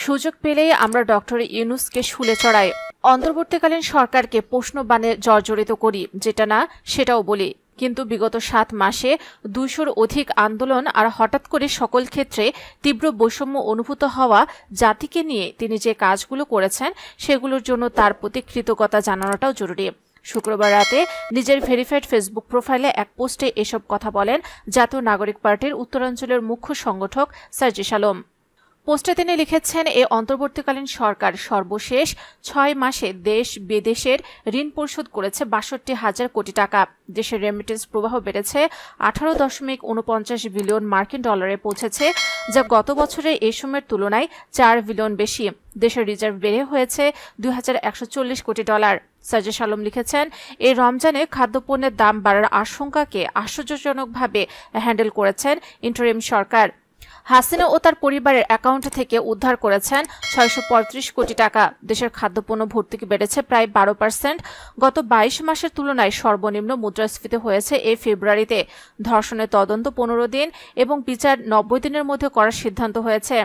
সুযোগ পেলেই আমরা ডক্টর ইউনূসকে শুলে চড়াই, অন্তর্বর্তীকালীন সরকারকে প্রশ্নবাণে জর্জরিত করি, যেটা না সেটাও বলি। কিন্তু বিগত 7 মাসে 200-র অধিক আন্দোলন আর হঠাৎ করে সকল ক্ষেত্রে তীব্র বৈষম্য অনুভূত হওয়া জাতিকে নিয়ে তিনি যে কাজগুলো করেছেন সেগুলোর জন্য তার প্রতি কৃতজ্ঞতা জানানোটাও জরুরি। শুক্রবার রাতে নিজের ভেরিফাইড ফেসবুক প্রোফাইলে এক পোস্টে এসব কথা বলেন জাতীয় নাগরিক পার্টির উত্তরাঞ্চলের মুখ্য সংগঠক সার্জিস আলম। পোস্টে তিনি লিখেছেন, এই অন্তর্বর্তীকালীন সরকার সর্বশেষ 6 মাসে দেশ বিদেশের ঋণ পরিশোধ করেছে 62,000 কোটি টাকা। দেশের রেমিটেন্স প্রবাহ বেড়েছে 18.49 বিলিয়ন মার্কিন ডলারে পৌঁছেছে, যা গত বছরের এই সময়ের তুলনায় 4 বিলিয়ন বেশি। দেশের রিজার্ভ বেড়ে হয়েছে 2,140 কোটি ডলার। সার্জিস আলম লিখেছেন, এই রমজানে খাদ্যপণ্যের দাম বাড়ার আশঙ্কাকে আশ্চর্যজনকভাবে হ্যান্ডেল করেছেন ইন্টারিম সরকার। হাসিনা ও তার পরিবারের অ্যাকাউন্ট থেকে উদ্ধার করেছেন 635 কোটি টাকা। দেশের খাদ্যপণ্য ভর্তুকি বেড়েছে প্রায় 12%। গত 22 মাসের তুলনায় সর্বনিম্ন মুদ্রাস্ফীতি হয়েছে এই ফেব্রুয়ারিতে। ধর্ষণের তদন্ত 15 দিন এবং বিচার 90 দিনের মধ্যে করার সিদ্ধান্ত হয়েছে।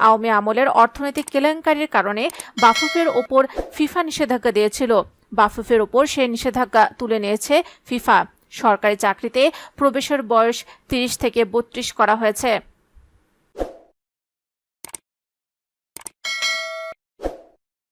আওয়ামী আমলের অর্থনৈতিক কেলেঙ্কারির কারণে বাফুফের ওপর ফিফা নিষেধাজ্ঞা দিয়েছিল। বাফুফের ওপর সেই নিষেধাজ্ঞা তুলে নিয়েছে ফিফা। সরকারি চাকরিতে প্রবেশের বয়স 30 থেকে 32 করা হয়েছে।